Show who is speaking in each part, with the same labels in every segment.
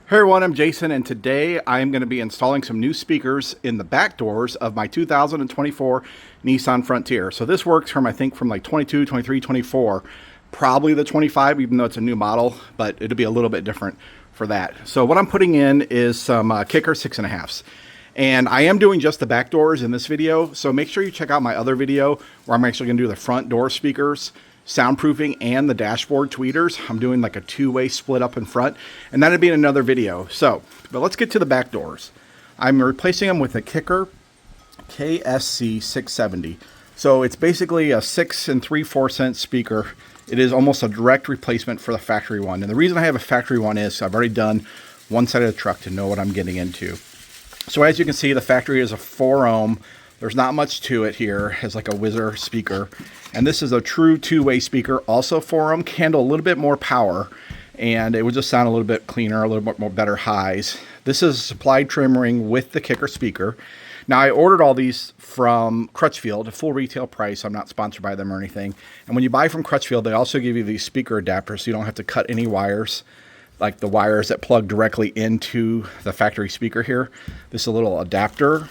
Speaker 1: Hey everyone, I'm Jason, and today I'm going to be installing some new speakers in the back doors of my 2024 Nissan Frontier. So this works from, I think, from like 22, 23, 24, probably the 25, even though it's a new model, but it'll be a little bit different for that. So what I'm putting in is some Kicker 6.5s. And I am doing just the back doors in this video, so make sure you check out my other video where I'm actually going to do the front door speakers, soundproofing, and the dashboard tweeters. I'm doing like a two-way split up in front, and that'll be in another video. But let's get to the back doors. I'm replacing them with a Kicker KSC670. So it's basically a 6 3/4 cent speaker. It is almost a direct replacement for the factory one. And the reason I have a factory one is I've already done one side of the truck to know what I'm getting into. So as you can see, the factory is a 4 ohm. There's not much to it here. It's like a whizzer speaker. And this is a true two-way speaker, also 4 ohm, can handle a little bit more power, and it would just sound a little bit cleaner, a little bit more better highs. This is a supplied trim ring with the Kicker speaker. Now, I ordered all these from Crutchfield, a full retail price. I'm not sponsored by them or anything. And when you buy from Crutchfield, they also give you these speaker adapters, so you don't have to cut any wires, like the wires that plug directly into the factory speaker here. This is a little adapter.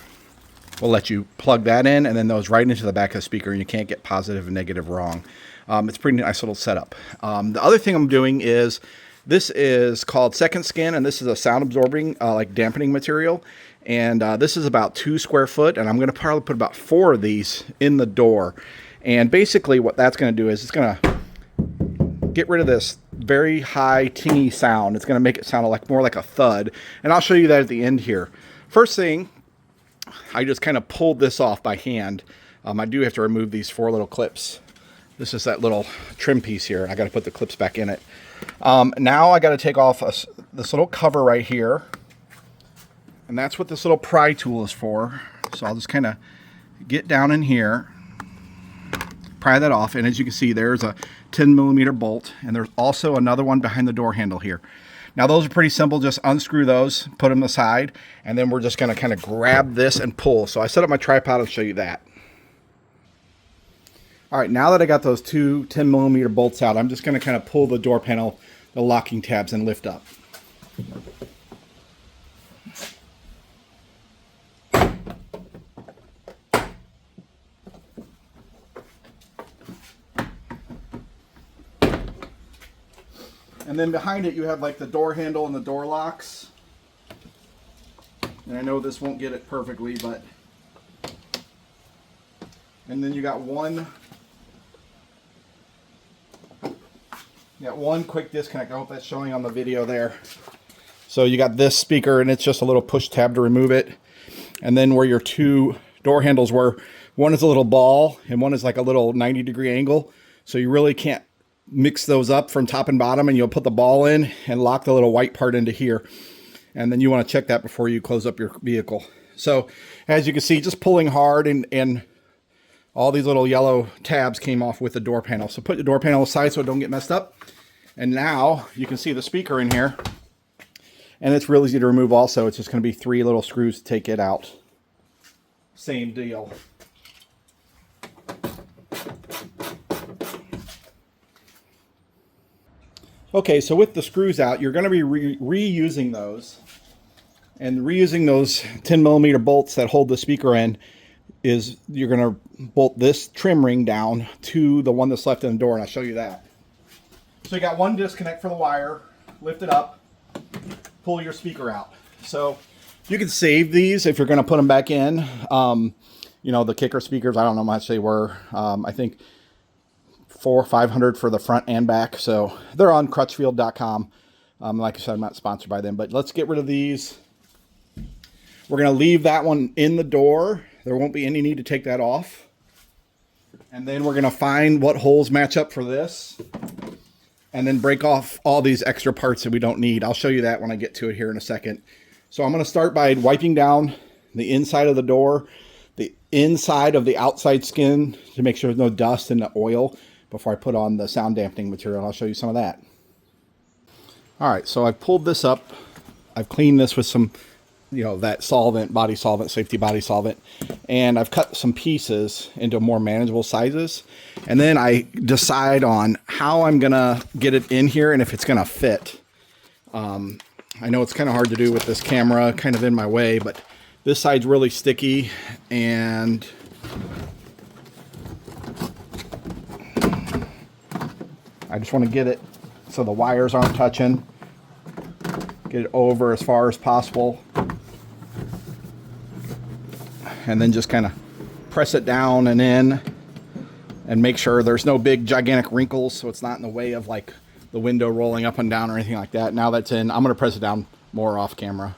Speaker 1: We'll let you plug that in, and then those right into the back of the speaker, and you can't get positive and negative wrong. It's a pretty nice little setup. The other thing I'm doing is, this is called Second Skin, and this is a sound absorbing, like dampening material. And this is about 2 square foot, and I'm going to probably put about 4 of these in the door. And basically what that's going to do is it's going to get rid of this very high tingy sound. It's going to make it sound like more like a thud, and I'll show you that at the end here. First thing, I just kind of pulled this off by hand. I do have to remove these 4 little clips. This is that little trim piece here. I got to put the clips back in it. Now I got to take off this little cover right here, and that's what this little pry tool is for. So I'll just kind of get down in here, pry that off, and as you can see, there's a 10mm bolt, and there's also another one behind the door handle here. Now those are pretty simple. Just unscrew those, put them aside, and then we're just going to kind of grab this and pull. So I set up my tripod and show you that. All right, now that I got those 2 10mm bolts out, I'm just going to kind of pull the door panel, the locking tabs, and lift up. And then behind it, you have like the door handle and the door locks. And I know this won't get it perfectly, but... And then you got one quick disconnect. I hope that's showing on the video there. So you got this speaker, and it's just a little push tab to remove it. And then where your 2 door handles were, one is a little ball, and one is like a little 90-degree angle. So you really can't mix those up from top and bottom, and you'll put the ball in and lock the little white part into here. And then you want to check that before you close up your vehicle. So as you can see, just pulling hard, and all these little yellow tabs came off with the door panel. So put the door panel aside so it don't get messed up. And now you can see the speaker in here, and it's real easy to remove also. It's just going to be 3 little screws to take it out. Same deal. Okay, so with the screws out, you're going to be reusing those. And reusing those 10mm bolts that hold the speaker in is you're going to bolt this trim ring down to the one that's left in the door, and I'll show you that. So you got one disconnect for the wire, lift it up, pull your speaker out. So you can save these if you're going to put them back in. You know, the Kicker speakers, I don't know how much they were. I think $400 or $500 for the front and back. So they're on crutchfield.com. Like I said, I'm not sponsored by them, but let's get rid of these. We're going to leave that one in the door. There won't be any need to take that off. And then we're going to find what holes match up for this, and then break off all these extra parts that we don't need. I'll show you that when I get to it here in a second. So I'm going to start by wiping down the inside of the door, the inside of the outside skin, to make sure there's no dust and the oil before I put on the sound dampening material. I'll show you some of that. All right, so I've pulled this up. I've cleaned this with some, you know, that solvent, body solvent, safety body solvent, and I've cut some pieces into more manageable sizes. And then I decide on how I'm gonna get it in here and if it's gonna fit. I know it's kind of hard to do with this camera kind of in my way, but this side's really sticky, and I just want to get it so the wires aren't touching. Get it over as far as possible. And then just kind of press it down and in, and make sure there's no big gigantic wrinkles so it's not in the way of like the window rolling up and down or anything like that. Now that's in, I'm going to press it down more off camera.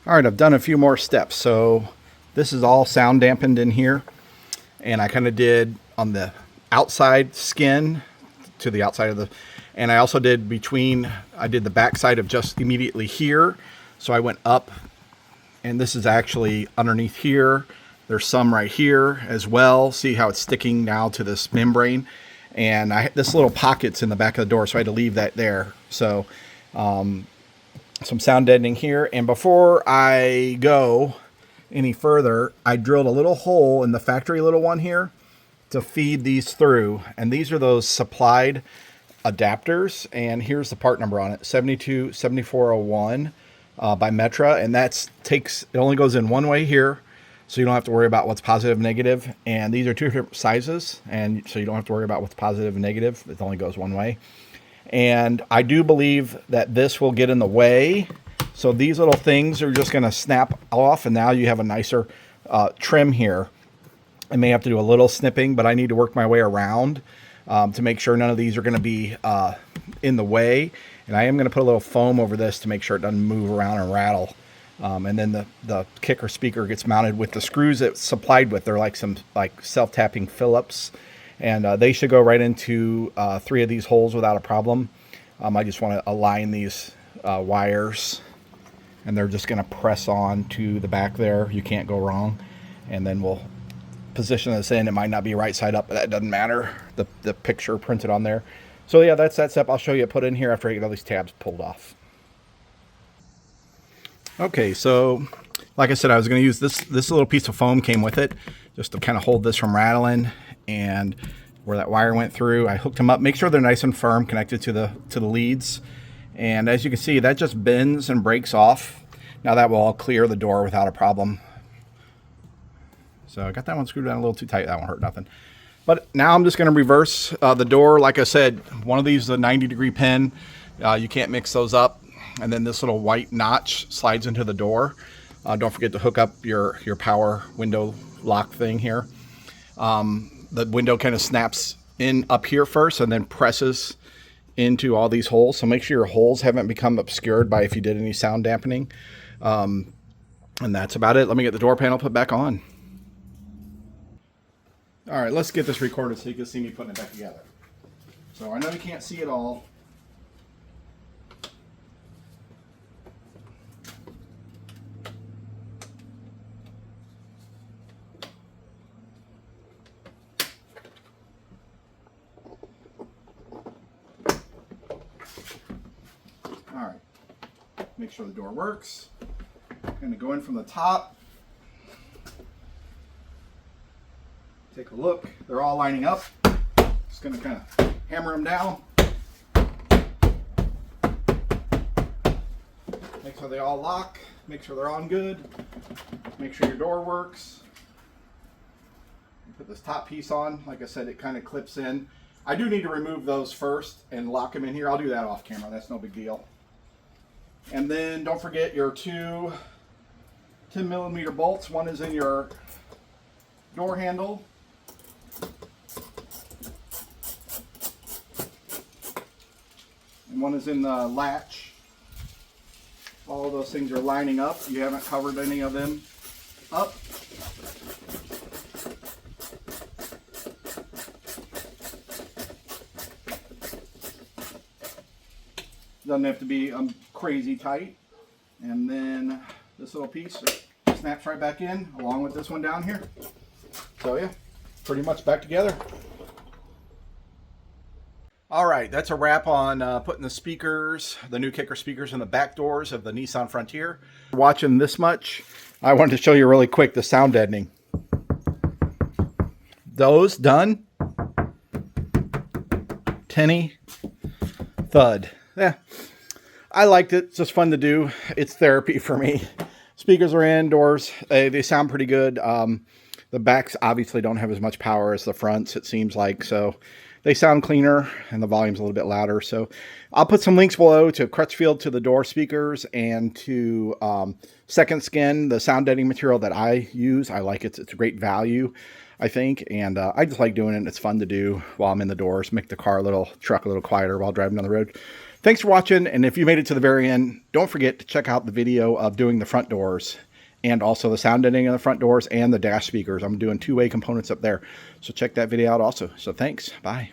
Speaker 1: All right, I've done a few more steps. So this is all sound dampened in here, and I kind of did on the outside skin to the outside of the, and I also did between, I did the back side of just immediately here. So I went up, and this is actually underneath here. There's some right here as well. See how it's sticking now to this membrane, and this little pocket's in the back of the door, so I had to leave that there. So some sound deadening here. And before I go any further, I drilled a little hole in the factory little one here to feed these through, and these are those supplied adapters, and here's the part number on it, 727401 by Metra, and it only goes in one way here, so you don't have to worry about what's positive and negative. And these are two different sizes, and so you don't have to worry about what's positive and negative. It only goes one way. And I do believe that this will get in the way, so these little things are just going to snap off, and now you have a nicer trim here. I may have to do a little snipping, but I need to work my way around to make sure none of these are going to be in the way. And I am going to put a little foam over this to make sure it doesn't move around and rattle. And then the Kicker speaker gets mounted with the screws it's supplied with. They're like some self-tapping Phillips, and they should go right into 3 of these holes without a problem. I just want to align these wires, and they're just going to press on to the back there. You can't go wrong. And then we'll position this in. It might not be right side up, but that doesn't matter. The picture printed on there. So yeah, that's that step. I'll show you put in here after I get all these tabs pulled off. Okay, so like I said, I was going to use this little piece of foam came with it just to kind of hold this from rattling, and where that wire went through, I hooked them up. Make sure they're nice and firm, connected to the leads. And as you can see, that just bends and breaks off. Now that will all clear the door without a problem. So I got that one screwed down a little too tight. That won't hurt nothing. But now I'm just going to reverse the door. Like I said, one of these is a 90-degree pin. You can't mix those up. And then this little white notch slides into the door. Don't forget to hook up your power window lock thing here. The window kind of snaps in up here first and then presses into all these holes. So make sure your holes haven't become obscured by if you did any sound dampening. And that's about it. Let me get the door panel put back on. All right, let's get this recorded so you can see me putting it back together. So I know you can't see it all. All right, make sure the door works. I'm going to go in from the top. Take a look. They're all lining up. Just going to kind of hammer them down. Make sure they all lock. Make sure they're on good. Make sure your door works. Put this top piece on. Like I said, it kind of clips in. I do need to remove those first and lock them in here. I'll do that off camera. That's no big deal. And then don't forget your 2 10mm bolts. One is in your door handle. And one is in the latch. All of those things are lining up. You haven't covered any of them up. Doesn't have to be crazy tight. And then this little piece snaps right back in along with this one down here. So yeah, pretty much back together. All right, that's a wrap on putting the speakers, the new Kicker speakers in the back doors of the Nissan Frontier. Watching this much, I wanted to show you really quick the sound deadening. Those done. Tinny thud. Yeah. I liked it. It's just fun to do. It's therapy for me. Speakers are indoors. They sound pretty good. The backs obviously don't have as much power as the fronts, it seems like. So they sound cleaner and the volume's a little bit louder. So I'll put some links below to Crutchfield, to the door speakers, and to Second Skin, the sound deadening material that I use. I like it. It's a great value, I think. And I just like doing it. It's fun to do while I'm in the doors. Make the truck a little quieter while driving down the road. Thanks for watching. And if you made it to the very end, don't forget to check out the video of doing the front doors and also the sound deadening of the front doors and the dash speakers. I'm doing two-way components up there. So check that video out also. So thanks. Bye.